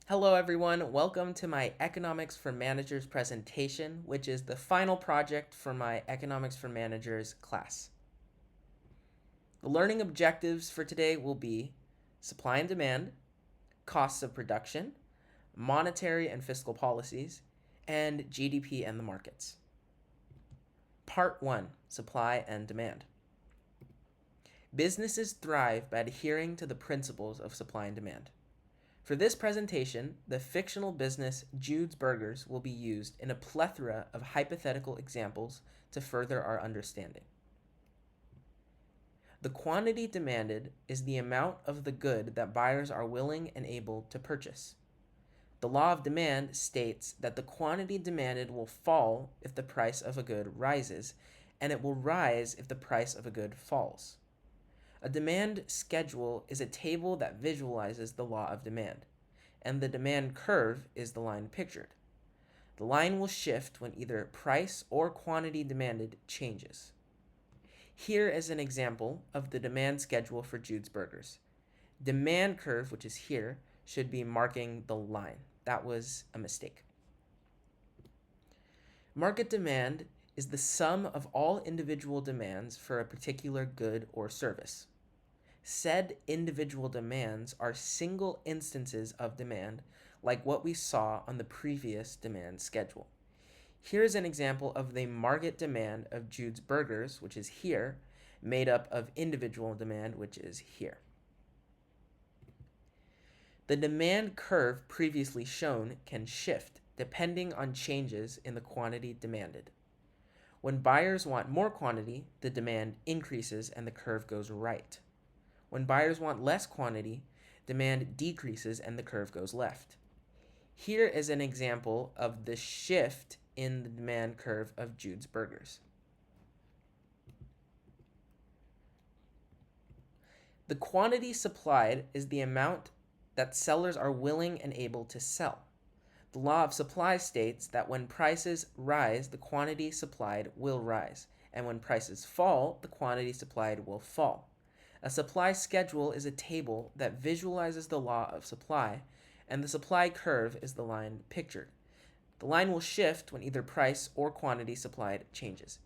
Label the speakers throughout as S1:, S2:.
S1: Hello, everyone. Welcome to my Economics for Managers presentation, which is the final project for my Economics for Managers class. The learning objectives for today will be supply and demand, costs of production, monetary and fiscal policies, and GDP and the markets. Part 1, Supply and Demand. Businesses thrive by adhering to the principles of supply and demand. For this presentation, the fictional business Jude's Burgers will be used in a plethora of hypothetical examples to further our understanding. The quantity demanded is the amount of the good that buyers are willing and able to purchase. The law of demand states that the quantity demanded will fall if the price of a good rises, and it will rise if the price of a good falls. A demand schedule is a table that visualizes the law of demand, and the demand curve is the line pictured. The line will shift when either price or quantity demanded changes. Here is an example of the demand schedule for Jude's Burgers. Demand curve, which is here, should be marking the line. That was a mistake. Market demand is the sum of all individual demands for a particular good or service. Said individual demands are single instances of demand, like what we saw on the previous demand schedule. Here is an example of the market demand of Jude's Burgers, which is here, made up of individual demand, which is here. The demand curve previously shown can shift depending on changes in the quantity demanded. When buyers want more quantity, the demand increases and the curve goes right. When buyers want less quantity, demand decreases and the curve goes left. Here is an example of the shift in the demand curve of Jude's Burgers. The quantity supplied is the amount that sellers are willing and able to sell. The law of supply states that when prices rise, the quantity supplied will rise, and when prices fall, the quantity supplied will fall. A supply schedule is a table that visualizes the law of supply, and the supply curve is the line pictured. The line will shift when either price or quantity supplied changes.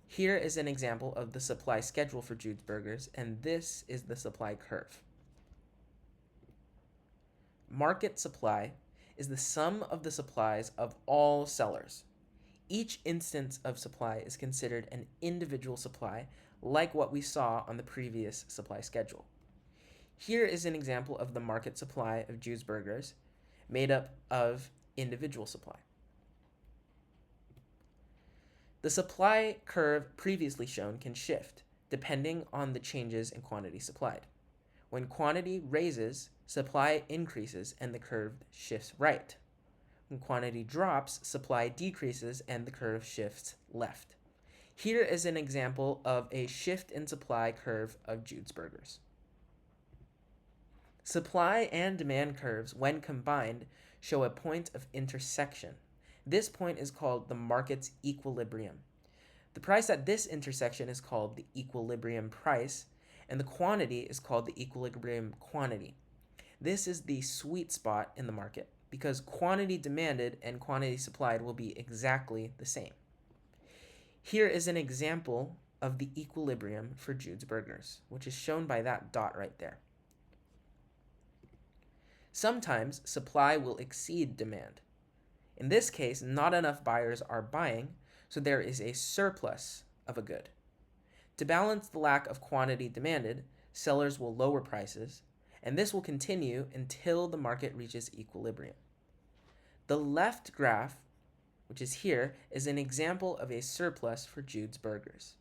S1: Here is an example of the supply schedule for Jude's Burgers, and this is the supply curve. Market supply is the sum of the supplies of all sellers. Each instance of supply is considered an individual supply, like what we saw on the previous supply schedule. Here is an example of the market supply of Jude's Burgers, made up of individual supply. The supply curve previously shown can shift, depending on the changes in quantity supplied. When quantity raises, supply increases and the curve shifts right. When quantity drops, supply decreases and the curve shifts left. Here is an example of a shift in supply curve of Jude's Burgers. Supply and demand curves, when combined, show a point of intersection. This point is called the market's equilibrium. The price at this intersection is called the equilibrium price, and the quantity is called the equilibrium quantity. This is the sweet spot in the market, because quantity demanded and quantity supplied will be exactly the same. Here is an example of the equilibrium for Jude's Burgers, which is shown by that dot right there. Sometimes supply will exceed demand. In this case, not enough buyers are buying, so there is a surplus of a good. To balance the lack of quantity demanded, sellers will lower prices, and this will continue until the market reaches equilibrium. The left graph, which is here, is an example of a surplus for Jude's Burgers.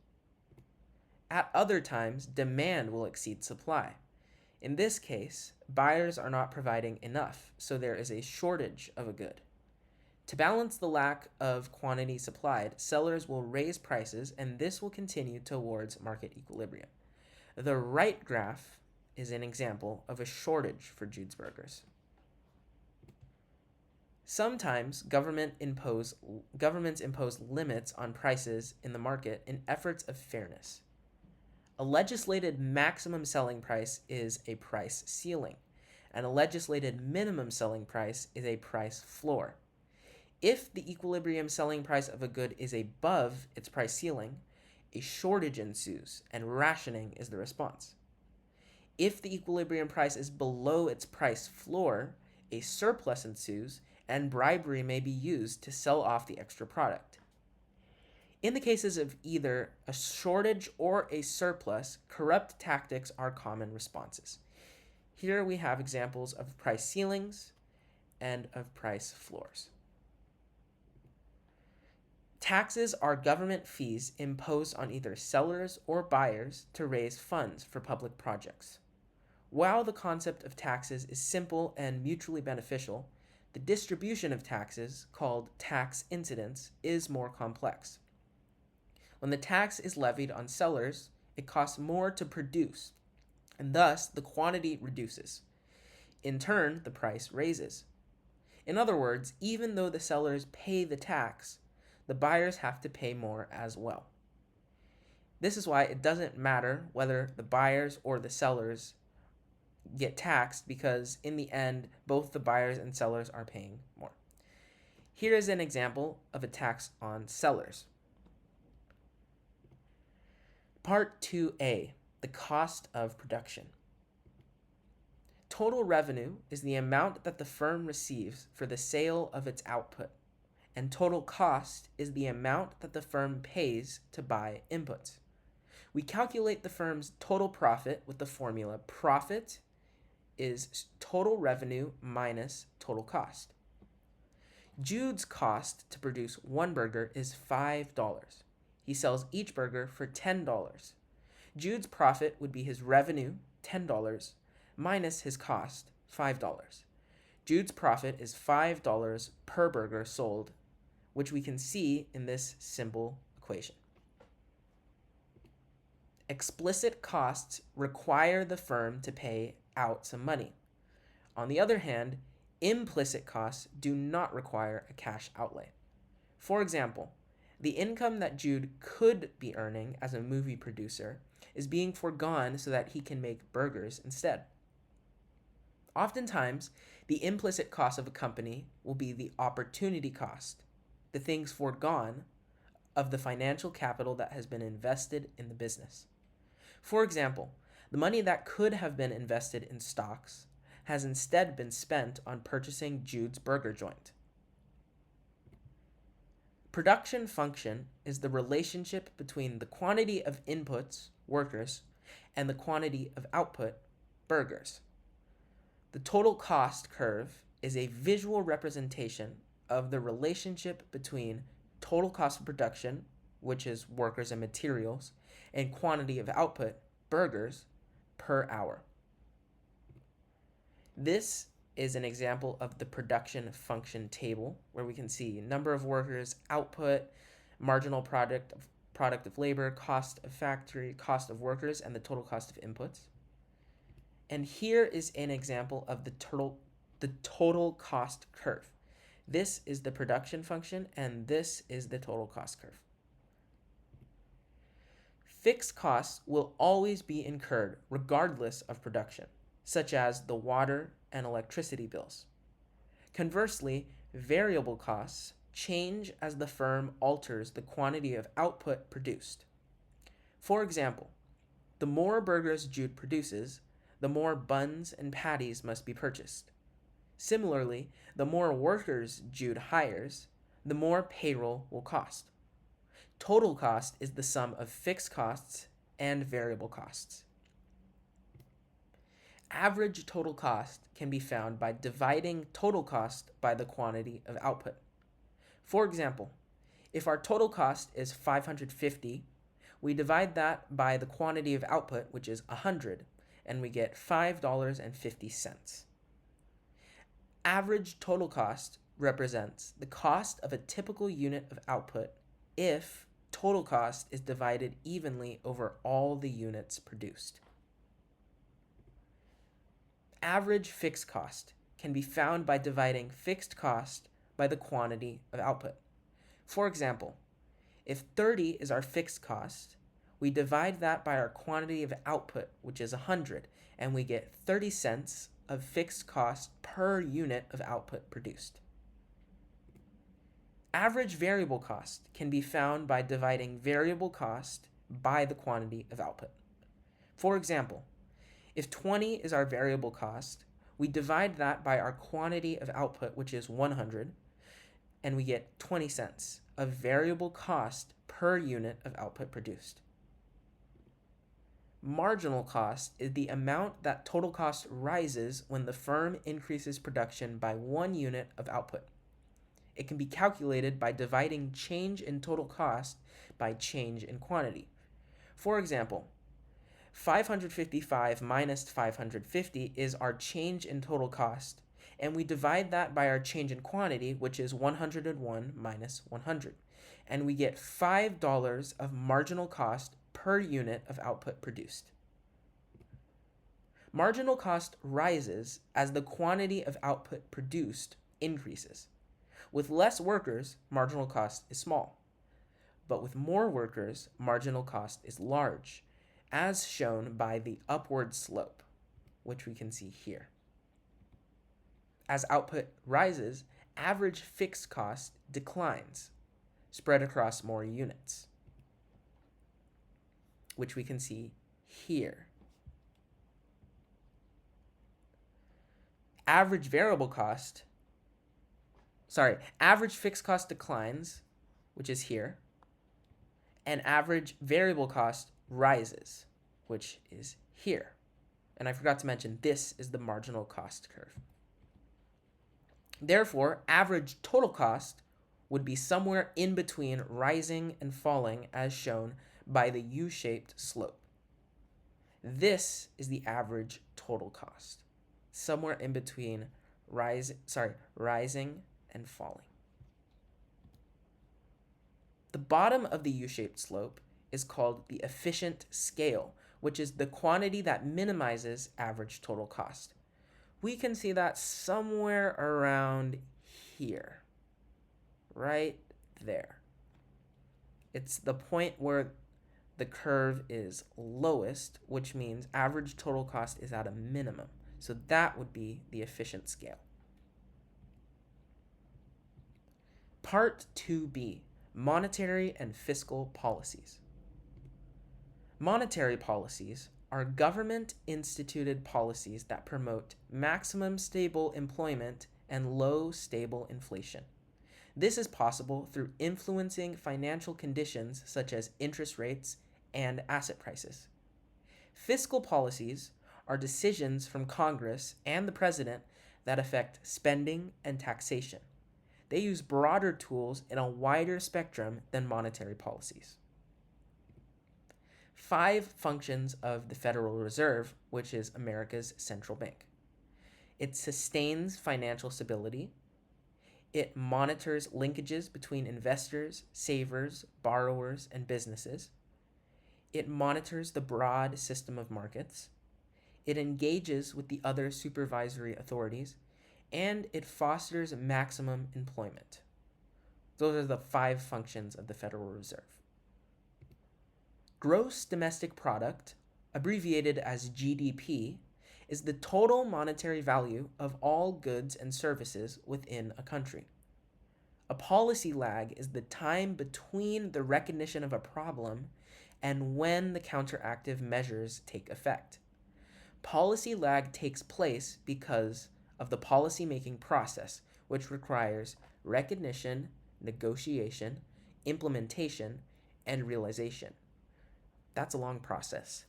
S1: At other times, demand will exceed supply. In this case, buyers are not providing enough, so there is a shortage of a good. To balance the lack of quantity supplied, sellers will raise prices, and this will continue towards market equilibrium. The right graph is an example of a shortage for Jude's Burgers. Sometimes governments impose limits on prices in the market in efforts of fairness. A legislated maximum selling price is a price ceiling, and a legislated minimum selling price is a price floor. If the equilibrium selling price of a good is above its price ceiling, a shortage ensues and rationing is the response. If the equilibrium price is below its price floor, a surplus ensues and bribery may be used to sell off the extra product. In the cases of either a shortage or a surplus, corrupt tactics are common responses. Here we have examples of price ceilings and of price floors. Taxes are government fees imposed on either sellers or buyers to raise funds for public projects. While the concept of taxes is simple and mutually beneficial, the distribution of taxes, called tax incidence, is more complex. When the tax is levied on sellers, it costs more to produce, and thus the quantity reduces. In turn, the price raises. In other words, even though the sellers pay the tax, the buyers have to pay more as well. This is why it doesn't matter whether the buyers or the sellers get taxed, because in the end, both the buyers and sellers are paying more. Here is an example of a tax on sellers. Part 2a, the cost of production. Total revenue is the amount that the firm receives for the sale of its output, and total cost is the amount that the firm pays to buy inputs. We calculate the firm's total profit with the formula profit is total revenue minus total cost. Jude's cost to produce one burger is $5. He sells each burger for $10. Jude's profit would be his revenue, $10, minus his cost, $5. Jude's profit is $5 per burger sold, which we can see in this simple equation. Explicit costs require the firm to pay out some money. On the other hand, implicit costs do not require a cash outlay. For example, the income that Jude could be earning as a movie producer is being foregone so that he can make burgers instead. Oftentimes, the implicit cost of a company will be the opportunity cost, the things foregone, of the financial capital that has been invested in the business. For example, the money that could have been invested in stocks has instead been spent on purchasing Jude's burger joint. Production function is the relationship between the quantity of inputs, workers, and the quantity of output, burgers. The total cost curve is a visual representation of the relationship between total cost of production, which is workers and materials, and quantity of output, burgers, per hour. This is an example of the production function table, where we can see number of workers, output, marginal product of labor, cost of factory, cost of workers, and the total cost of inputs. And here is an example of the total cost curve. This is the production function, and this is the total cost curve. Fixed costs will always be incurred regardless of production, such as the water and electricity bills. Conversely, variable costs change as the firm alters the quantity of output produced. For example, the more burgers Jude produces, the more buns and patties must be purchased. Similarly, the more workers Jude hires, the more payroll will cost. Total cost is the sum of fixed costs and variable costs. Average total cost can be found by dividing total cost by the quantity of output. For example, if our total cost is $550, we divide that by the quantity of output, which is 100, and we get $5.50. Average total cost represents the cost of a typical unit of output if total cost is divided evenly over all the units produced. Average fixed cost can be found by dividing fixed cost by the quantity of output. For example, if 30 is our fixed cost, we divide that by our quantity of output, which is 100, and we get 30 cents of fixed cost per unit of output produced. Average variable cost can be found by dividing variable cost by the quantity of output. For example, if 20 is our variable cost, we divide that by our quantity of output, which is 100, and we get 20 cents of variable cost per unit of output produced. Marginal cost is the amount that total cost rises when the firm increases production by 1 unit of output. It can be calculated by dividing change in total cost by change in quantity. For example, 555 minus 550 is our change in total cost, and we divide that by our change in quantity, which is 101 minus 100, and we get $5 of marginal cost per unit of output produced. Marginal cost rises as the quantity of output produced increases. With less workers, marginal cost is small, but with more workers, marginal cost is large, as shown by the upward slope, which we can see here. As output rises, average fixed cost declines, spread across more units, which we can see here. Average fixed cost declines, which is here, and average variable cost rises, which is here. And I forgot to mention, this is the marginal cost curve. Therefore, average total cost would be somewhere in between rising and falling, as shown by the U-shaped slope. This is the average total cost, somewhere in between rising and falling. The bottom of the U-shaped slope is called the efficient scale, which is the quantity that minimizes average total cost. We can see that somewhere around here, right there. It's the point where the curve is lowest, which means average total cost is at a minimum. So that would be the efficient scale. Part 2b, monetary and fiscal policies. Monetary policies are government-instituted policies that promote maximum stable employment and low stable inflation. This is possible through influencing financial conditions such as interest rates and asset prices. Fiscal policies are decisions from Congress and the President that affect spending and taxation. They use broader tools in a wider spectrum than monetary policies. 5 functions of the Federal Reserve, which is America's central bank. It sustains financial stability. It monitors linkages between investors, savers, borrowers, and businesses. It monitors the broad system of markets. It engages with the other supervisory authorities, and it fosters maximum employment. Those are the 5 functions of the Federal Reserve. Gross domestic product, abbreviated as GDP, is the total monetary value of all goods and services within a country. A policy lag is the time between the recognition of a problem and when the counteractive measures take effect. Policy lag takes place because of the policy-making process, which requires recognition, negotiation, implementation, and realization. That's a long process.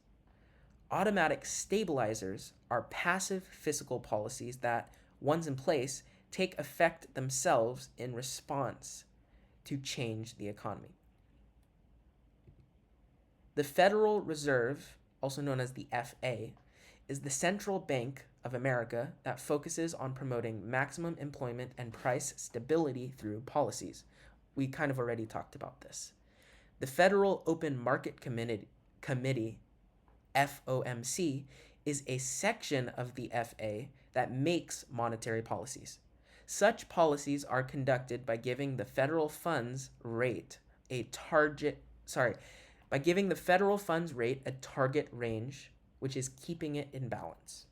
S1: Automatic stabilizers are passive fiscal policies that, once in place, take effect themselves in response to change the economy. The Federal Reserve, also known as the FA, is the central bank of America that focuses on promoting maximum employment and price stability through policies. We kind of already talked about this. The Federal Open Market Committee, FOMC, is a section of the FA that makes monetary policies. Such policies are conducted by giving the federal funds rate a target range, which is keeping it in balance.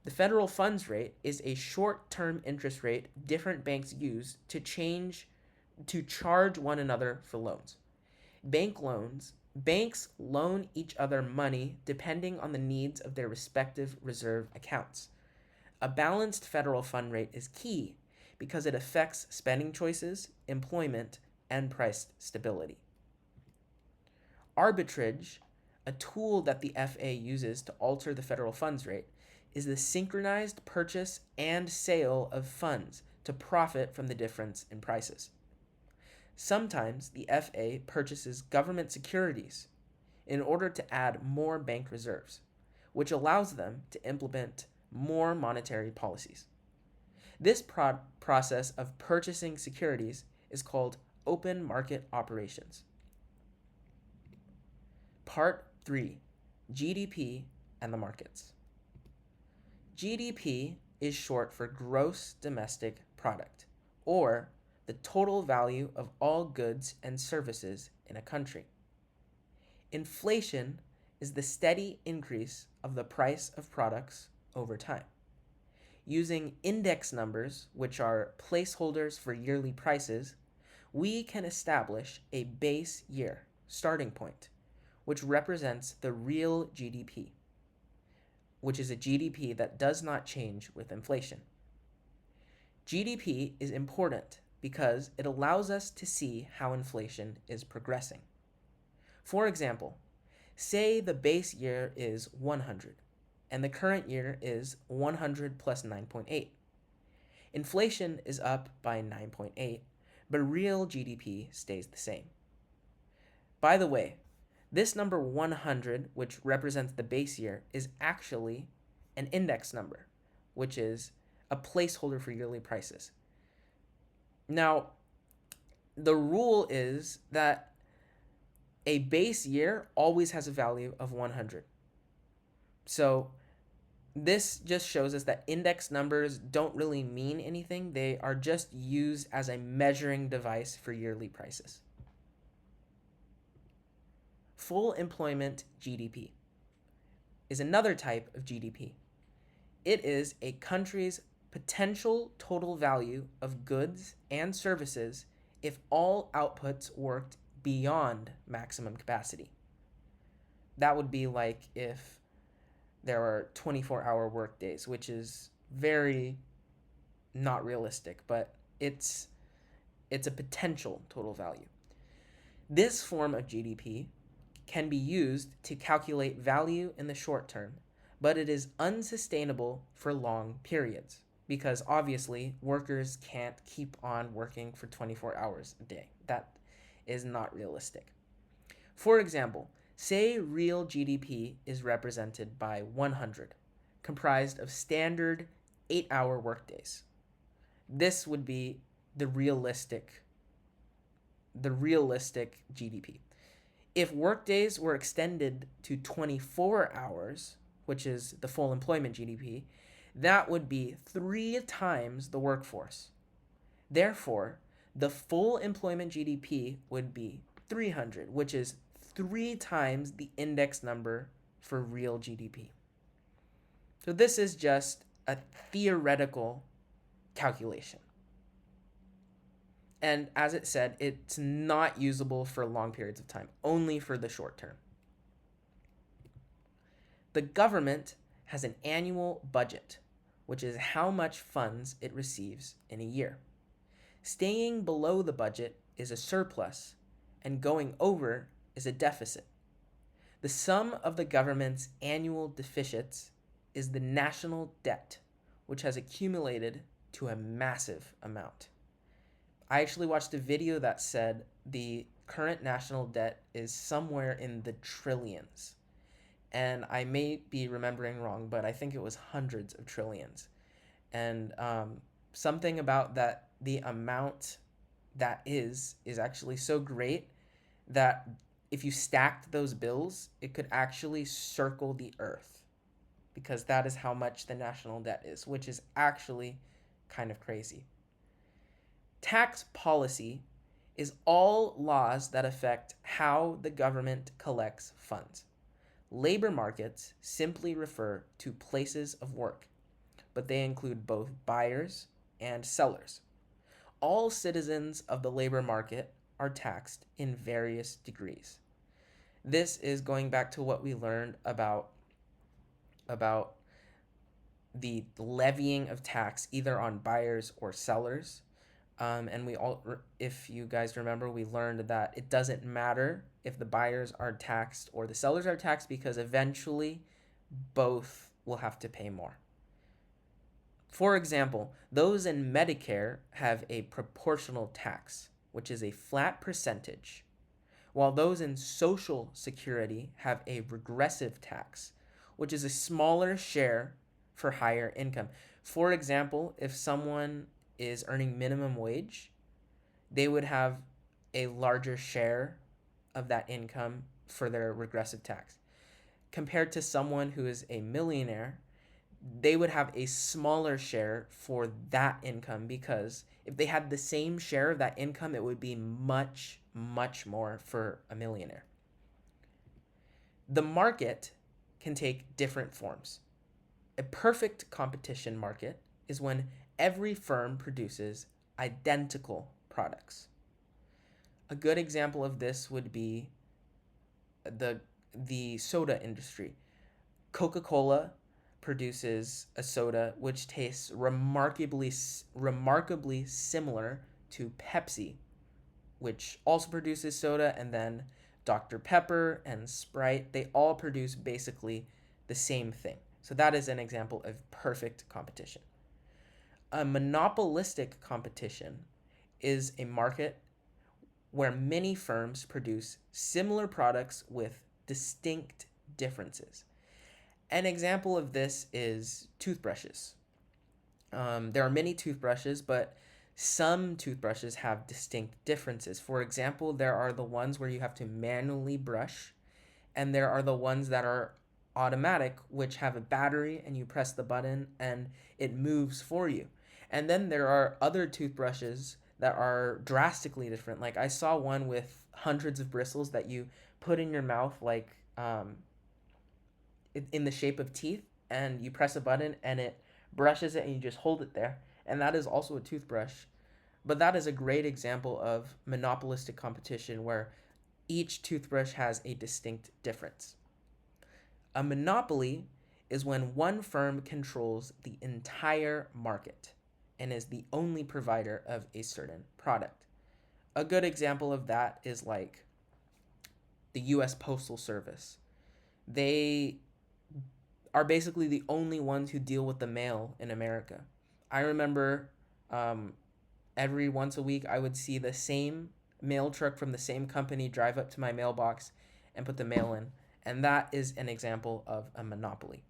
S1: The federal funds rate is a short-term interest rate different banks use to charge one another for loans. Banks loan each other money depending on the needs of their respective reserve accounts. A balanced federal fund rate is key because it affects spending choices, employment, and price stability. Arbitrage, a tool that the FA uses to alter the federal funds rate, is the synchronized purchase and sale of funds to profit from the difference in prices. Sometimes the FA purchases government securities in order to add more bank reserves, which allows them to implement more monetary policies. This process of purchasing securities is called open market operations. Part 3, GDP and the markets. GDP is short for gross domestic product, or the total value of all goods and services in a country. Inflation is the steady increase of the price of products over time. Using index numbers, which are placeholders for yearly prices, we can establish a base year starting point, which represents the real GDP, which is a GDP that does not change with inflation. GDP is important because it allows us to see how inflation is progressing. For example, say the base year is 100 and the current year is 100 plus 9.8. Inflation is up by 9.8, but real GDP stays the same. By the way, this number 100, which represents the base year, is actually an index number, which is a placeholder for yearly prices. Now, the rule is that a base year always has a value of 100. So this just shows us that index numbers don't really mean anything. They are just used as a measuring device for yearly prices. Full employment GDP is another type of GDP. It is a country's potential total value of goods and services if all outputs worked beyond maximum capacity. That would be like if there are 24-hour work days, which is very not realistic, but it's a potential total value. This form of GDP can be used to calculate value in the short term, but it is unsustainable for long periods because obviously workers can't keep on working for 24 hours a day. That is not realistic. For example, say real GDP is represented by 100, comprised of standard 8-hour workdays. This would be the realistic GDP. If workdays were extended to 24 hours, which is the full employment GDP, that would be 3 times the workforce. Therefore, the full employment GDP would be 300, which is 3 times the index number for real GDP. So this is just a theoretical calculation. And as it said, it's not usable for long periods of time, only for the short term. The government has an annual budget, which is how much funds it receives in a year. Staying below the budget is a surplus, and going over is a deficit. The sum of the government's annual deficits is the national debt, which has accumulated to a massive amount. I actually watched a video that said the current national debt is somewhere in the trillions. And I may be remembering wrong, but I think it was hundreds of trillions. And something about that, the amount that is actually so great that if you stacked those bills, it could actually circle the earth, because that is how much the national debt is, which is actually kind of crazy. Tax policy is all laws that affect how the government collects funds. Labor markets simply refer to places of work. but they include both buyers and sellers. All citizens of the labor market are taxed in various degrees. This is going back to what we learned about the levying of tax either on buyers or sellers. And if you guys remember, we learned that it doesn't matter if the buyers are taxed or the sellers are taxed because eventually both will have to pay more. For example, those in Medicare have a proportional tax, which is a flat percentage, while those in Social Security have a regressive tax, which is a smaller share for higher income. For example, if someone is earning minimum wage, they would have a larger share of that income for their regressive tax. Compared to someone who is a millionaire, they would have a smaller share for that income because if they had the same share of that income, it would be much, much more for a millionaire. The market can take different forms. A perfect competition market is when every firm produces identical products. A good example of this would be the soda industry. Coca-Cola produces a soda which tastes remarkably similar to Pepsi, which also produces soda, and then Dr. Pepper and Sprite, they all produce basically the same thing. So that is an example of perfect competition. A monopolistic competition is a market where many firms produce similar products with distinct differences. An example of this is toothbrushes. There are many toothbrushes, but some toothbrushes have distinct differences. For example, there are the ones where you have to manually brush, and there are the ones that are automatic, which have a battery and you press the button and it moves for you. And then there are other toothbrushes that are drastically different. Like I saw one with hundreds of bristles that you put in your mouth, like in the shape of teeth, and you press a button and it brushes it and you just hold it there. And that is also a toothbrush. But that is a great example of monopolistic competition where each toothbrush has a distinct difference. A monopoly is when one firm controls the entire market and is the only provider of a certain product. A good example of that is like the US Postal Service. They are basically the only ones who deal with the mail in America. I remember every once a week I would see the same mail truck from the same company drive up to my mailbox and put the mail in. And that is an example of a monopoly.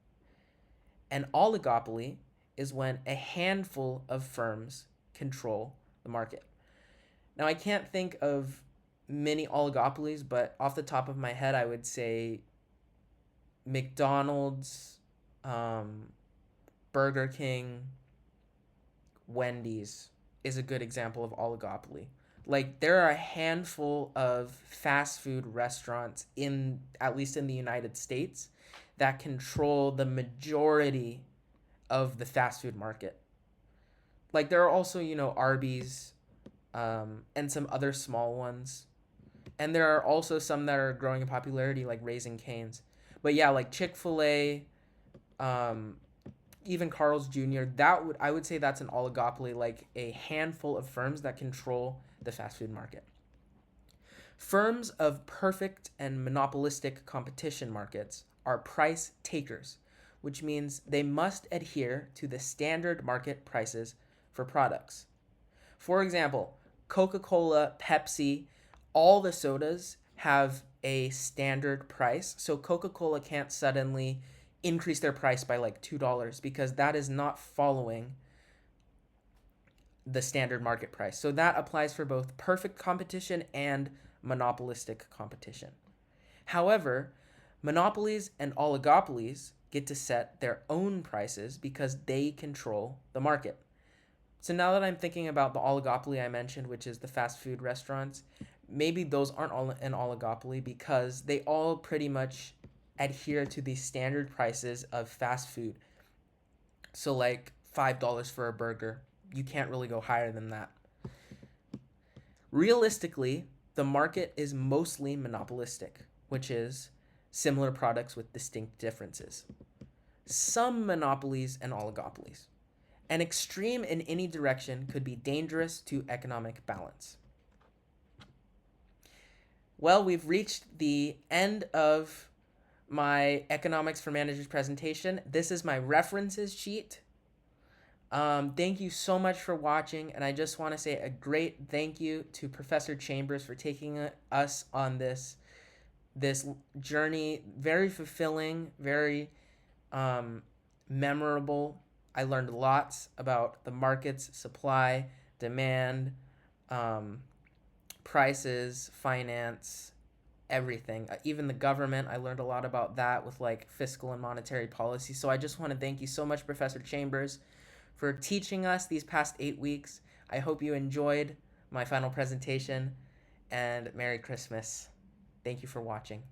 S1: An oligopoly is when a handful of firms control the market. Now, I can't think of many oligopolies, but off the top of my head, I would say McDonald's, Burger King, Wendy's is a good example of oligopoly. Like there are a handful of fast food restaurants at least in the United States that control the majority of the fast food market. Like there are also, Arby's, and some other small ones. And there are also some that are growing in popularity like Raising Cane's. But yeah, like Chick-fil-A, even Carl's Jr., I would say that's an oligopoly, like a handful of firms that control the fast food market. Firms of perfect and monopolistic competition markets are price takers, which means they must adhere to the standard market prices for products. For example, Coca-Cola, Pepsi, all the sodas have a standard price. So Coca-Cola can't suddenly increase their price by like $2 because that is not following the standard market price. So that applies for both perfect competition and monopolistic competition. However, monopolies and oligopolies get to set their own prices because they control the market. So now that I'm thinking about the oligopoly I mentioned, which is the fast food restaurants, maybe those aren't all an oligopoly because they all pretty much adhere to the standard prices of fast food. So like, $5 for a burger. You can't really go higher than that. Realistically, the market is mostly monopolistic, which is similar products with distinct differences. Some monopolies and oligopolies. An extreme in any direction could be dangerous to economic balance. Well, we've reached the end of my Economics for Managers presentation. This is my references sheet. Thank you so much for watching, and I just want to say a great thank you to Professor Chambers for taking us on this journey. Very fulfilling, very memorable. I learned lots about the markets, supply, demand, prices, finance, everything. Even the government, I learned a lot about that with like fiscal and monetary policy. So I just want to thank you so much, Professor Chambers, for teaching us these past 8 weeks. I hope you enjoyed my final presentation, and Merry Christmas. Thank you for watching.